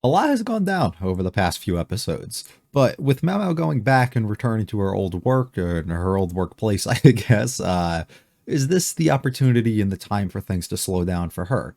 A lot has gone down over the past few episodes, but with Mao going back and returning to her old work or her old workplace, I guess, is this the opportunity and the time for things to slow down for her?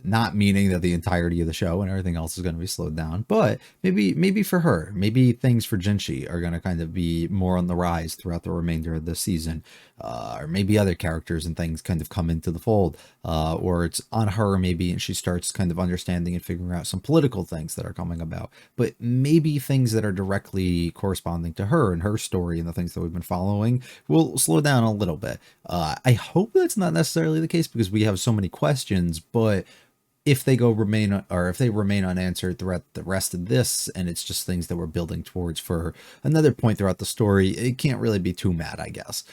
Not meaning that the entirety of the show and everything else is going to be slowed down, but maybe for her, maybe things for Jinshi are going to kind of be more on the rise throughout the remainder of the season, or maybe other characters and things kind of come into the fold, or it's on her maybe, and she starts kind of understanding and figuring out some political things that are coming about, but maybe things that are directly corresponding to her and her story and the things that we've been following will slow down a little bit. I hope that's not necessarily the case because we have so many questions, but if they go remain or if they remain unanswered throughout the rest of this and it's just things that we're building towards for another point throughout the story, it can't really be too mad, I guess.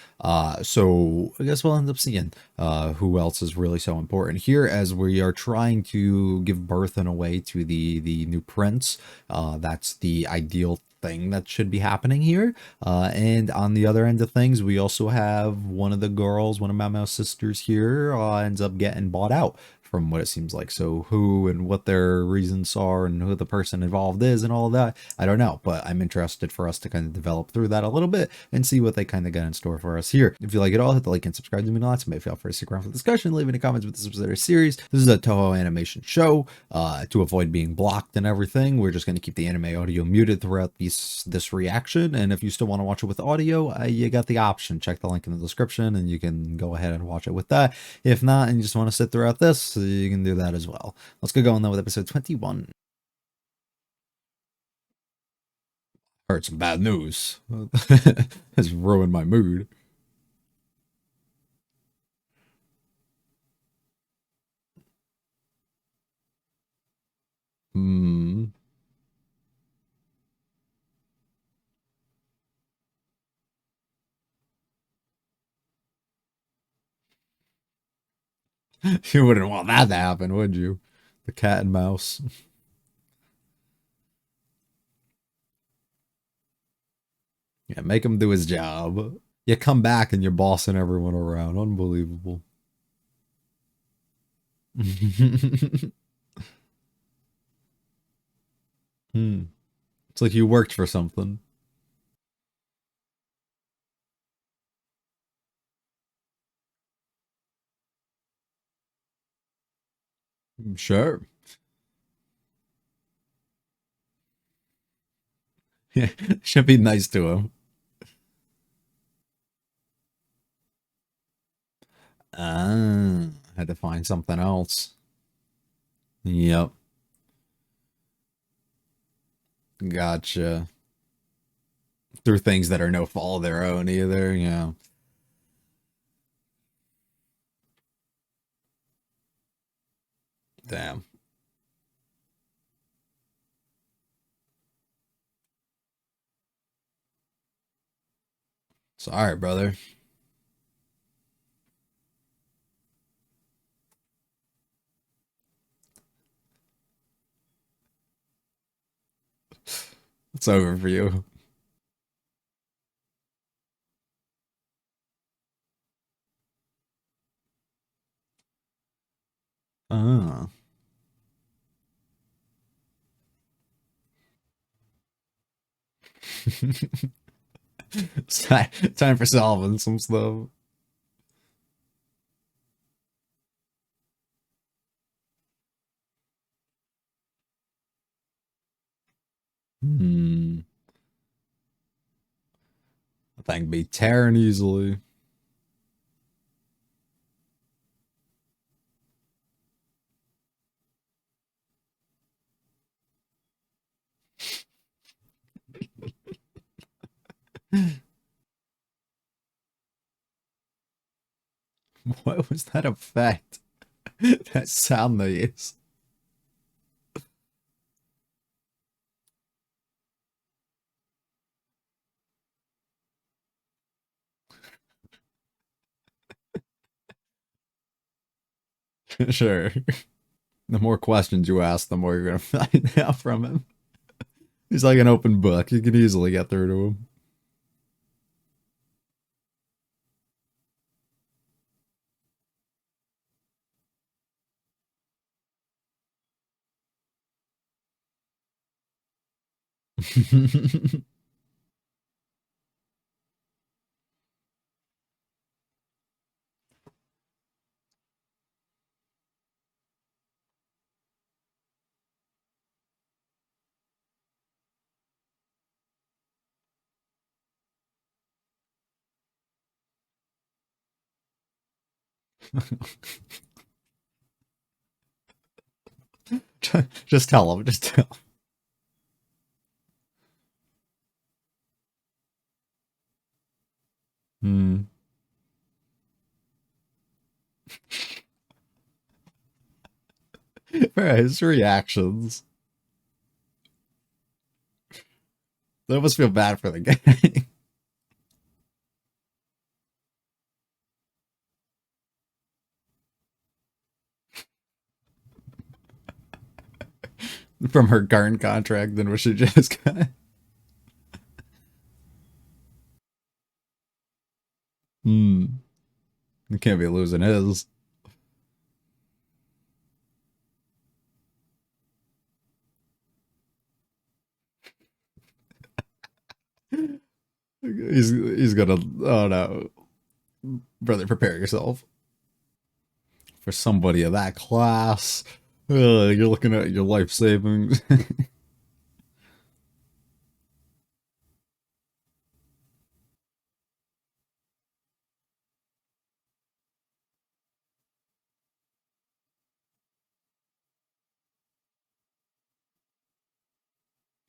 So I guess we'll end up seeing who else is really so important here as we are trying to give birth in a way to the new prince. That's the ideal thing that should be happening here. And on the other end of things, we also have one of the girls, one of Mao sisters here, ends up getting bought out from what it seems like. So who and what their reasons are and who the person involved is and all of that, I don't know. But I'm interested for us to kind of develop through that a little bit and see what they kind of got in store for us here. If you like it all, hit the like and subscribe to me lots. Maybe feel free to stick around for the discussion, leave any comments with this specific series. This is a Toho animation show. To avoid being blocked and everything, we're just going to keep the anime audio muted throughout this reaction. And if you still want to watch it with audio, you got the option. Check the link in the description and you can go ahead and watch it with that. If not, and you just want to sit throughout this, you can do that as well. Let's get going though with episode 21. Heard some bad news. Has ruined my mood. Hmm. You wouldn't want that to happen, would you? The cat and mouse. Yeah, make him do his job. You come back and you're bossing everyone around. Unbelievable. Hmm. It's like you worked for something. Sure. Yeah, should be nice to him. Had to find something else. Yep. Gotcha. Through things that are no fault of their own either. Yeah. Damn. Sorry, brother. It's over for you. Ah. Time for solving some stuff. Hmm. That thing be tearing easily. What was that effect? That sound they use. Sure. The more questions you ask, the more you're gonna find out from him. He's like an open book. You can easily get through to him. Just tell him. Just tell him. His reactions. I almost feel bad for the guy. From her current contract than what she just got. Hmm. You can't be losing his. He's gonna. Oh no, brother, prepare yourself for somebody of that class. You're looking at your life savings.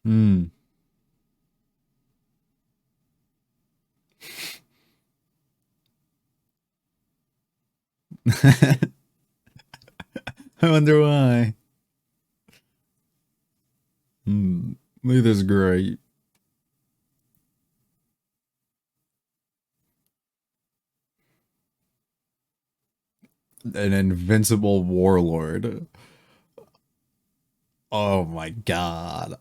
Hmm. I wonder why. Hmm. Neither's great. An invincible warlord. Oh my god.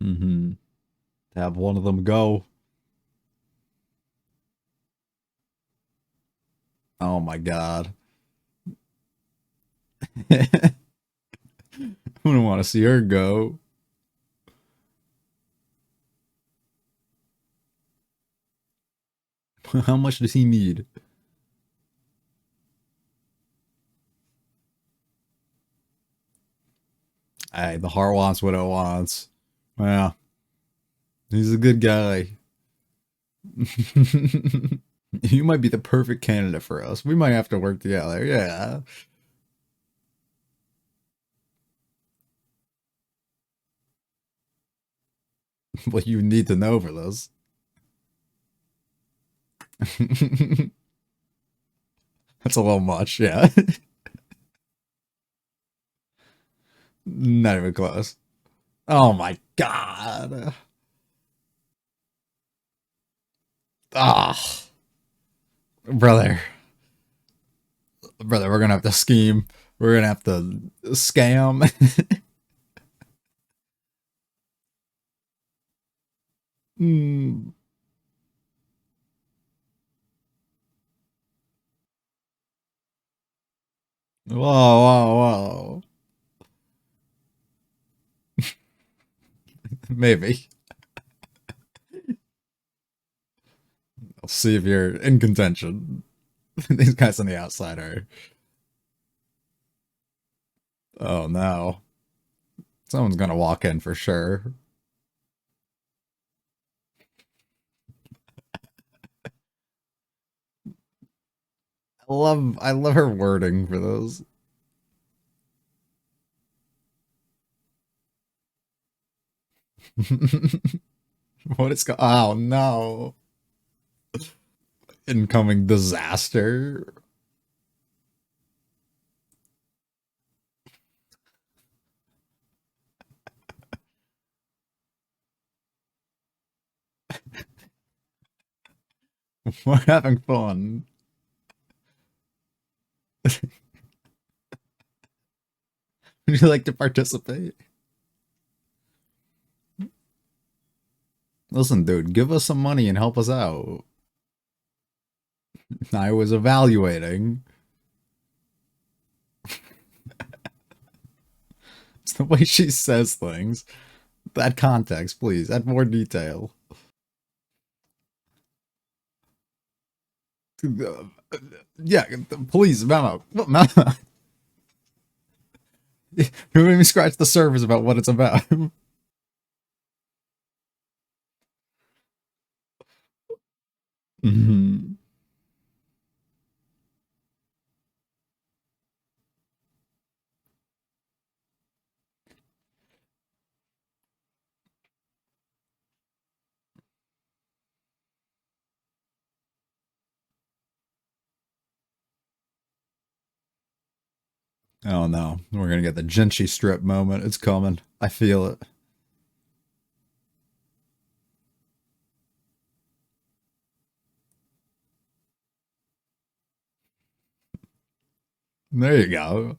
Mm-hmm. Have one of them go. Oh my god. I wouldn't want to see her go. How much does he need? Hey, the heart wants what it wants. Well, he's a good guy. You might be the perfect candidate for us. We might have to work together. Yeah. What you need to know for this. That's a little much, yeah. Not even close. Oh my god. Ah, brother. Brother, we're gonna have to scheme. We're gonna have to scam. Hmm. Whoa, whoa, whoa. Maybe. I'll see if you're in contention. These guys on the outside are. Oh no. Someone's gonna walk in for sure. I love her wording for those. What is oh no. Incoming disaster. We're having fun. Would you like to participate? Listen, dude, give us some money and help us out. I was evaluating. It's the way she says things. That context, please. Add more detail. Yeah, please, Memo. Memo. You made me scratch the surface about what it's about. Mhm. Oh no, we're gonna get the Gentry strip moment. It's coming. I feel it. There you go.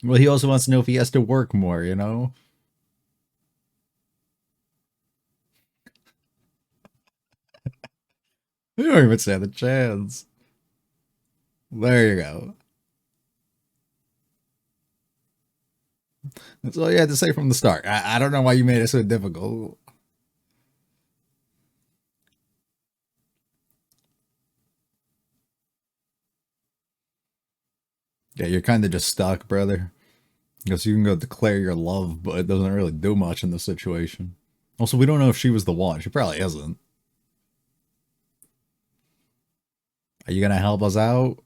Well, he also wants to know if he has to work more, you know? You don't even stand a chance. There you go. That's all you had to say from the start. I don't know why you made it so difficult. Yeah, you're kind of just stuck, brother. Because you can go declare your love, but it doesn't really do much in this situation. Also, we don't know if she was the one. She probably isn't. Are you gonna help us out?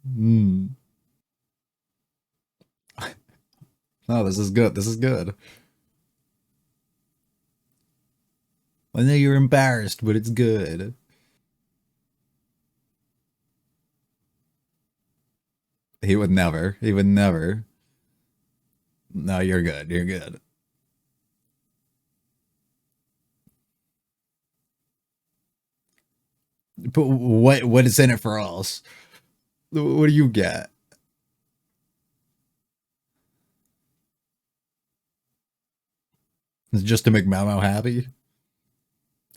Hmm. No, this is good. This is good. I know you're embarrassed, but it's good. He would never. He would never. No, you're good. You're good. But what is in it for us? What do you get? Is it just to make Mao happy?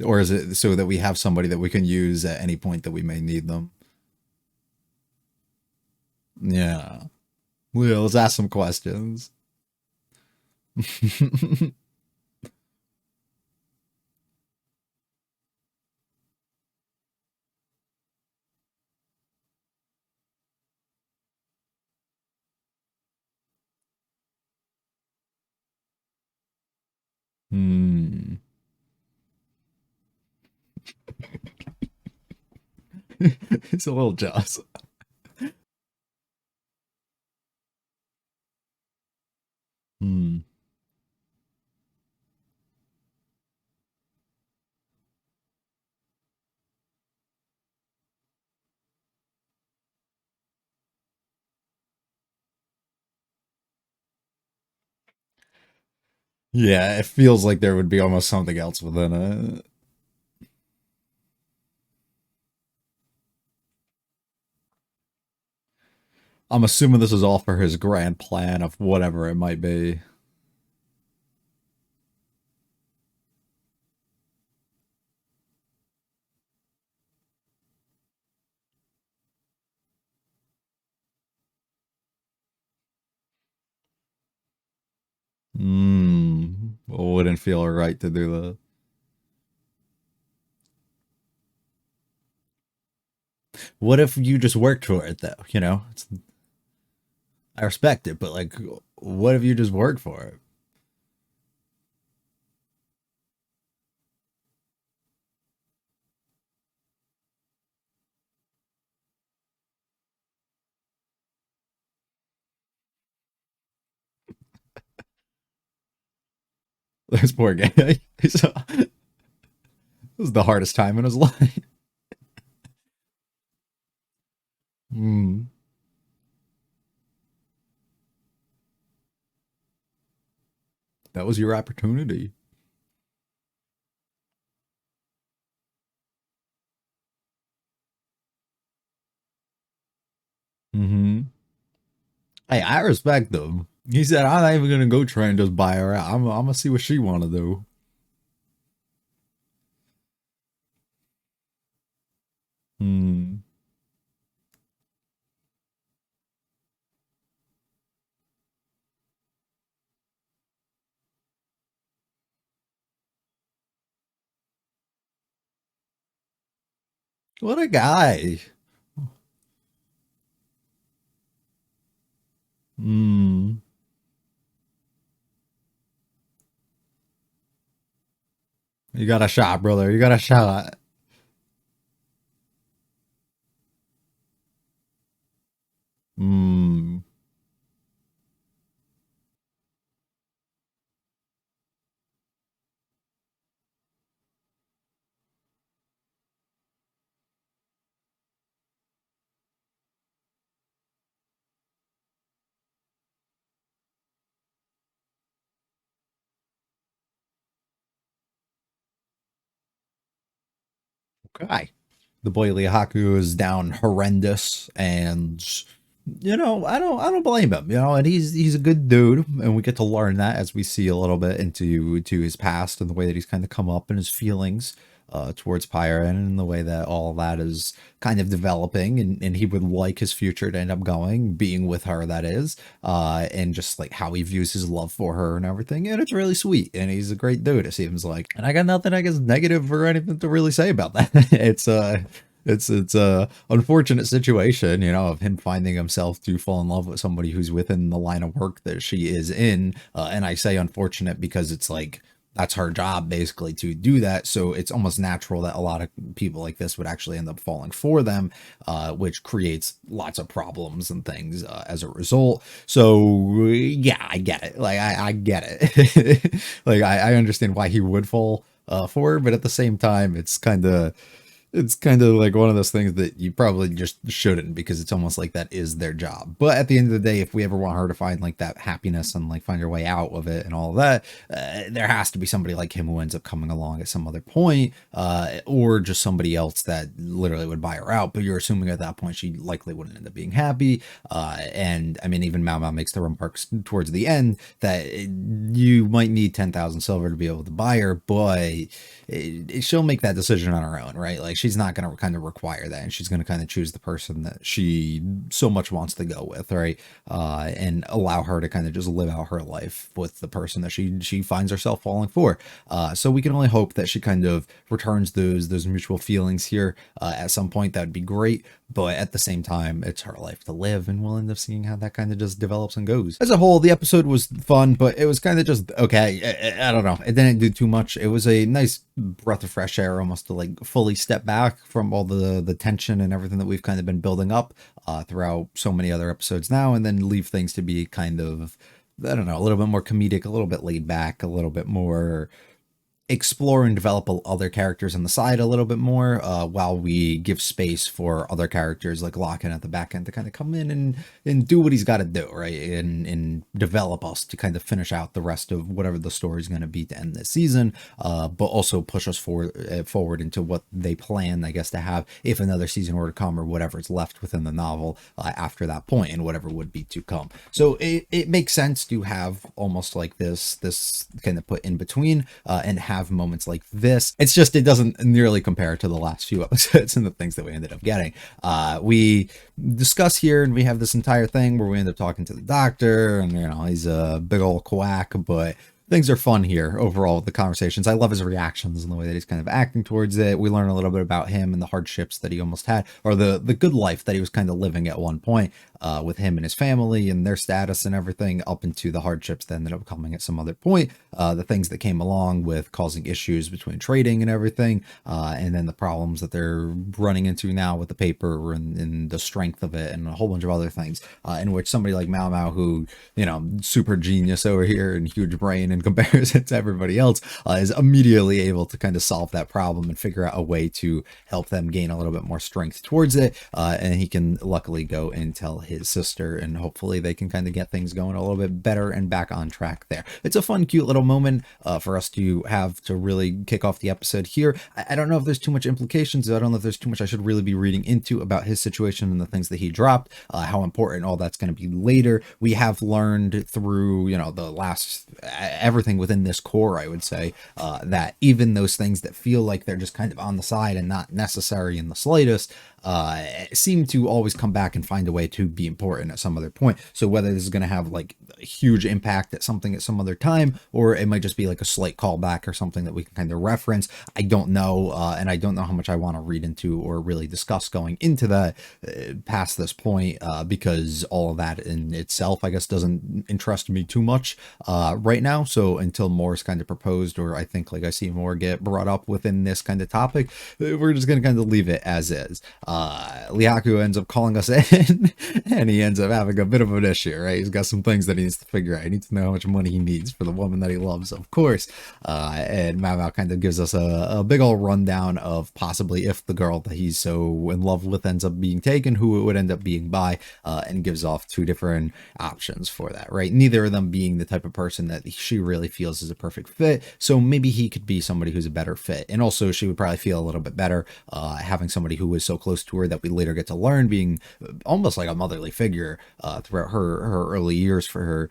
Or is it so that we have somebody that we can use at any point that we may need them? Yeah. Well, let's ask some questions. Hmm. He's a little jealous. Hmm. Yeah, it feels like there would be almost something else within it. I'm assuming this is all for his grand plan of whatever it might be. Hmm. Wouldn't feel right to do that. What if you just worked for it though? You know, I respect it, but like, what if you just worked for it? This poor guy. This is the hardest time in his life. Hmm. That was your opportunity. Hmm. Hey, I respect them. He said, "I'm not even gonna go try and just buy her out. I'm gonna see what she want to do." What a guy. Hmm. You got a shot, brother. You got a shot. Hmm. Okay. The boy Lihaku is down horrendous, and I don't blame him, and he's a good dude, and we get to learn that as we see a little bit into his past and the way that he's kind of come up and his feelings towards Pyra and the way that all of that is kind of developing, and he would like his future to end up going, being with her, that is, and just like how he views his love for her and everything, and it's really sweet, and he's a great dude, it seems like, and I got nothing, I guess, negative or anything to really say about that. It's a unfortunate situation, of him finding himself to fall in love with somebody who's within the line of work that she is in. And I say unfortunate because it's like that's her job basically to do that. So it's almost natural that a lot of people like this would actually end up falling for them, which creates lots of problems and things as a result. So yeah, I get it. Like I get it. Like I understand why he would fall for her, but at the same time, it's kind of like one of those things that you probably just shouldn't, because it's almost like that is their job. But at the end of the day, if we ever want her to find like that happiness and like find her way out of it and all of that, there has to be somebody like him who ends up coming along at some other point, or just somebody else that literally would buy her out. But you're assuming at that point she likely wouldn't end up being happy. And I mean, even Mao Mao makes the remarks towards the end that you might need 10,000 silver to be able to buy her, but she'll make that decision on her own, right? Like she's not going to kind of require that, and she's going to kind of choose the person that she so much wants to go with, right? And allow her to kind of just live out her life with the person that she finds herself falling for. So we can only hope that she kind of returns those mutual feelings here at some point. That would be great, but at the same time, it's her life to live, and we'll end up seeing how that kind of just develops and goes. As a whole, the episode was fun, but it was kind of just okay. I don't know. It didn't do too much. It was a nice breath of fresh air, almost to like fully step back from all the tension and everything that we've kind of been building up throughout so many other episodes now, and then leave things to be kind of, I don't know, a little bit more comedic, a little bit laid back, a little bit more explore and develop other characters on the side a little bit more, while we give space for other characters like Locken at the back end to kind of come in and do what he's got to do, right? And develop us to kind of finish out the rest of whatever the story is going to be to end this season, but also push us forward into what they plan, I guess, to have if another season were to come, or whatever's left within the novel after that point, and whatever would be to come. So it makes sense to have almost like this kind of put in between, and have moments like this. It's just it doesn't nearly compare to the last few episodes and the things that we ended up getting. We discuss here, and we have this entire thing where we end up talking to the doctor, and he's a big old quack, but things are fun here overall with the conversations. I love his reactions and the way that he's kind of acting towards it. We learn a little bit about him and the hardships that he almost had, or the good life that he was kind of living at one point, with him and his family and their status and everything, up into the hardships that ended up coming at some other point, the things that came along with causing issues between trading and everything, and then the problems that they're running into now with the paper and the strength of it, and a whole bunch of other things, in which somebody like Mao Mao, who, super genius over here and huge brain in comparison to everybody else, is immediately able to kind of solve that problem and figure out a way to help them gain a little bit more strength towards it, and he can luckily go and tell his sister, and hopefully they can kind of get things going a little bit better and back on track there. It's a fun, cute little moment for us to have to really kick off the episode here. I don't know if there's too much implications. I don't know if there's too much I should really be reading into about his situation and the things that he dropped, how important all that's going to be later. We have learned through, the last everything within this core, I would say, that even those things that feel like they're just kind of on the side and not necessary in the slightest, seem to always come back and find a way to be important at some other point. So whether this is going to have like a huge impact at something at some other time, or it might just be like a slight callback or something that we can kind of reference, I don't know. And I don't know how much I want to read into or really discuss going into that past this point, because all of that in itself, I guess, doesn't interest me too much right now. So until more is kind of proposed, or I think like I see more get brought up within this kind of topic, we're just going to kind of leave it as is. Lihaku ends up calling us in and he ends up having a bit of an issue, right? He's got some things that he needs to figure out. He needs to know how much money he needs for the woman that he loves, of course. And Mao Mao kind of gives us a big old rundown of possibly if the girl that he's so in love with ends up being taken, who it would end up being by, and gives off two different options for that, right? Neither of them being the type of person that she really feels is a perfect fit. So maybe he could be somebody who's a better fit. And also she would probably feel a little bit better having somebody who was so close to her that we later get to learn being almost like a motherly figure throughout her early years for her,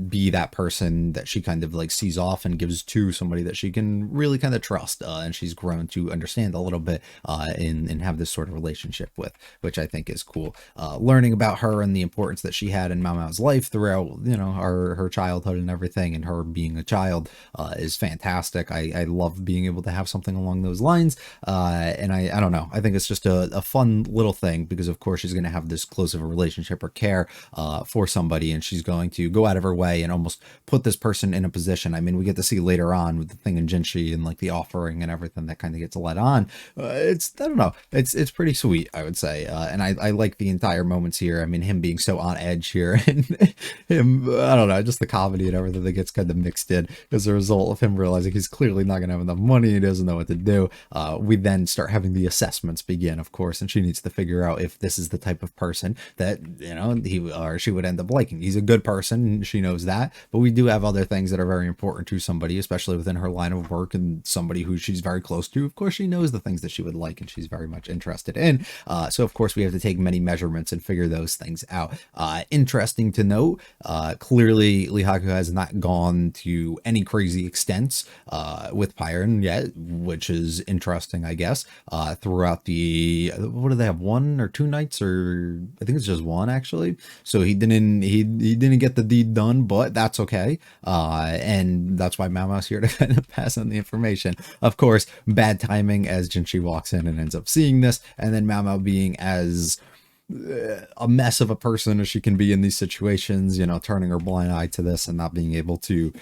be that person that she kind of like sees off and gives to somebody that she can really kind of trust, and she's grown to understand a little bit and have this sort of relationship with, which I think is cool. Learning about her and the importance that she had in Mao Mao's life throughout, you know, her childhood and everything, and her being a child is fantastic. I love being able to have something along those lines, and I don't know, I think it's just a fun little thing, because of course she's going to have this close of a relationship or care for somebody, and she's going to go out of her way and almost put this person in a position. I mean, we get to see later on with the thing in Jinshi and like the offering and everything that kind of gets led on. It's, I don't know, it's pretty sweet, I would say, and I like the entire moments here. I mean, him being so on edge here and him, I don't know, just the comedy and everything that gets kind of mixed in as a result of him realizing he's clearly not going to have enough money. He doesn't know what to do. We then start having the assessments begin, of course, and she needs to figure out if this is the type of person that, you know, he or she would end up liking. He's a good person, she knows that, but we do have other things that are very important to somebody, especially within her line of work and somebody who she's very close to. Of course, she knows the things that she would like and she's very much interested in. So of course we have to take many measurements and figure those things out. Interesting to note, clearly Lihaku has not gone to any crazy extents with Pyron yet, which is interesting, I guess. Throughout the, what do they have, 1 or 2 nights, or I think it's just 1 actually. So he didn't get the deed done, but that's okay. And that's why Mao Mao's here to kind of pass on the information. Of course, bad timing as Jinshi walks in and ends up seeing this, and then Mao Mao being as a mess of a person as she can be in these situations, you know, turning her blind eye to this and not being able to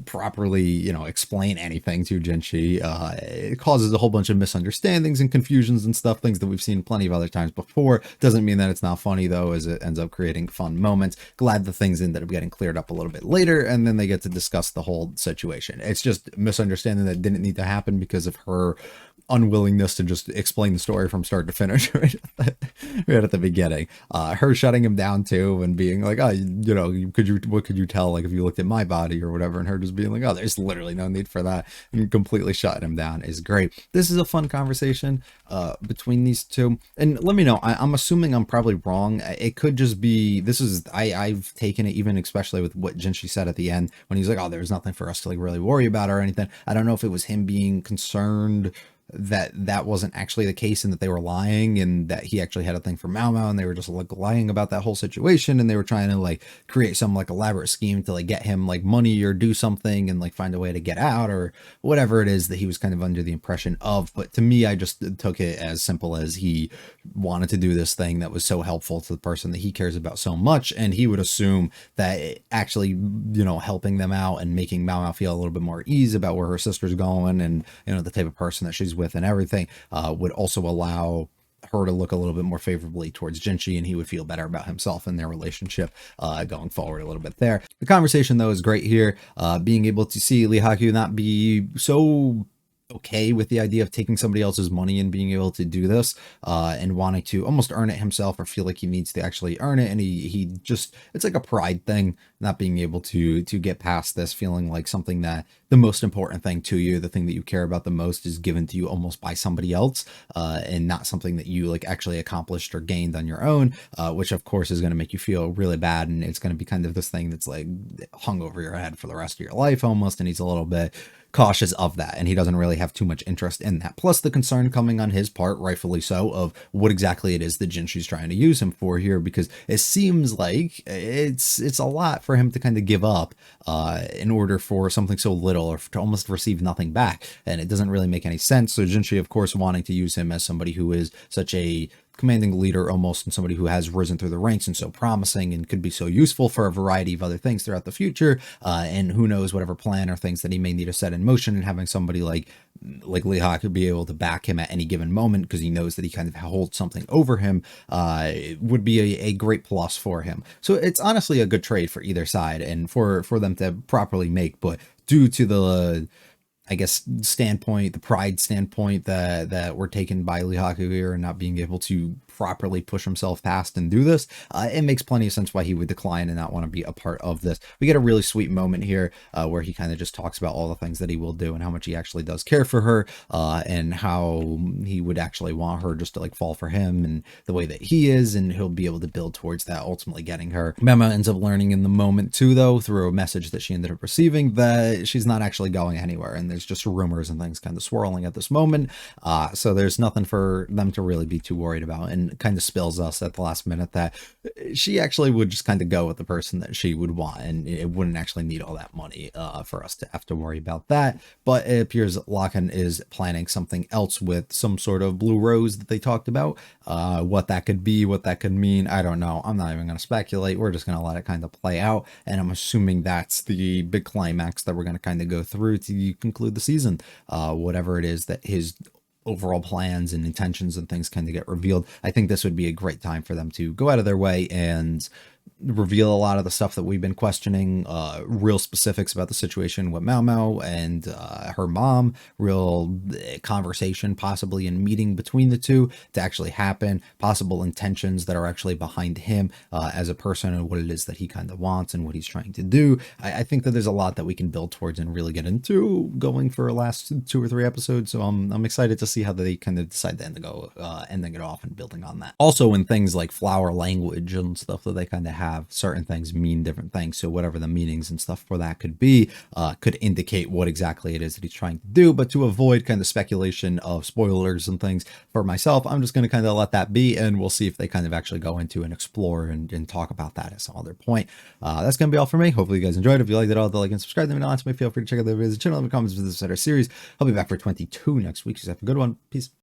properly, you know, explain anything to Jinshi. It causes a whole bunch of misunderstandings and confusions and stuff, things that we've seen plenty of other times before. Doesn't mean that it's not funny though, as it ends up creating fun moments. Glad the things ended up getting cleared up a little bit later, and then they get to discuss the whole situation. It's just misunderstanding that didn't need to happen because of her unwillingness to just explain the story from start to finish right at the beginning. Her shutting him down too and being like, oh, you know, what could you tell, like if you looked at my body or whatever, and her just being like, oh, there's literally no need for that, and completely shutting him down is great. This is a fun conversation between these two, and let me know, I'm assuming I'm probably wrong. It could just be, this is, I've taken it, even especially with what Jinshi said at the end when he's like, oh, there's nothing for us to like really worry about or anything. I don't know if it was him being concerned that wasn't actually the case and that they were lying, and that he actually had a thing for Mao Mao and they were just like lying about that whole situation, and they were trying to like create some like elaborate scheme to like get him like money or do something and like find a way to get out or whatever it is that he was kind of under the impression of. But to me, I just took it as simple as he wanted to do this thing that was so helpful to the person that he cares about so much, and he would assume that it actually, you know, helping them out and making Mao Mao feel a little bit more ease about where her sister's going and, you know, the type of person that she's with and everything, would also allow her to look a little bit more favorably towards Jinshi, and he would feel better about himself and their relationship going forward a little bit there. The conversation though is great here, being able to see Lihaku not be so okay with the idea of taking somebody else's money and being able to do this, and wanting to almost earn it himself or feel like he needs to actually earn it. And he just, it's like a pride thing, not being able to get past this, feeling like something that the most important thing to you, the thing that you care about the most, is given to you almost by somebody else, and not something that you like actually accomplished or gained on your own, which of course is going to make you feel really bad. And it's going to be kind of this thing that's like hung over your head for the rest of your life almost. And he's a little bit cautious of that, and he doesn't really have too much interest in that. Plus the concern coming on his part, rightfully so, of what exactly it is that Jinshi's trying to use him for here, because it seems like it's a lot for him to kind of give up in order for something so little, or to almost receive nothing back, and it doesn't really make any sense. So Jinshi, of course, wanting to use him as somebody who is such a commanding leader almost, and somebody who has risen through the ranks and so promising and could be so useful for a variety of other things throughout the future, and who knows whatever plan or things that he may need to set in motion, and having somebody like Lehak could be able to back him at any given moment because he knows that he kind of holds something over him, would be a great plus for him. So it's honestly a good trade for either side, and for them to properly make. But due to the I guess standpoint, the pride standpoint that we're taken by Lihaku here, and not being able to properly push himself past and do this, it makes plenty of sense why he would decline and not want to be a part of this. We get a really sweet moment here where he kind of just talks about all the things that he will do and how much he actually does care for her, and how he would actually want her just to like fall for him and the way that he is, and he'll be able to build towards that, ultimately getting her. Mema ends up learning in the moment too, though, through a message that she ended up receiving, that she's not actually going anywhere, and there's just rumors and things kind of swirling at this moment, so there's nothing for them to really be too worried about, and kind of spills us at the last minute that she actually would just kind of go with the person that she would want, and it wouldn't actually need all that money for us to have to worry about that. But it appears Lakan is planning something else with some sort of blue rose that they talked about. What that could be, what that could mean, I don't know. I'm not even going to speculate. We're just going to let it kind of play out, and I'm assuming that's the big climax that we're going to kind of go through to conclude the season. Whatever it is that his overall plans and intentions and things kind of get revealed, I think this would be a great time for them to go out of their way and reveal a lot of the stuff that we've been questioning, real specifics about the situation with Mao Mao and her mom, real conversation possibly in meeting between the two to actually happen, possible intentions that are actually behind him as a person, and what it is that he kind of wants and what he's trying to do. I think that there's a lot that we can build towards and really get into going for the last 2 or 3 episodes, so I'm excited to see how they kind of decide to ending it off and building on that. Also, in things like flower language and stuff that they kind of have, certain things mean different things, so whatever the meanings and stuff for that could be, could indicate what exactly it is that he's trying to do. But to avoid kind of speculation of spoilers and things for myself, I'm just going to kind of let that be, and we'll see if they kind of actually go into and explore and talk about that at some other point. That's going to be all for me. Hopefully you guys enjoyed. If you liked it all, like and subscribe to me. Feel free to check out the videos, the channel, and the comments of this series. I'll be back for 22 next week, so have a good one. Peace.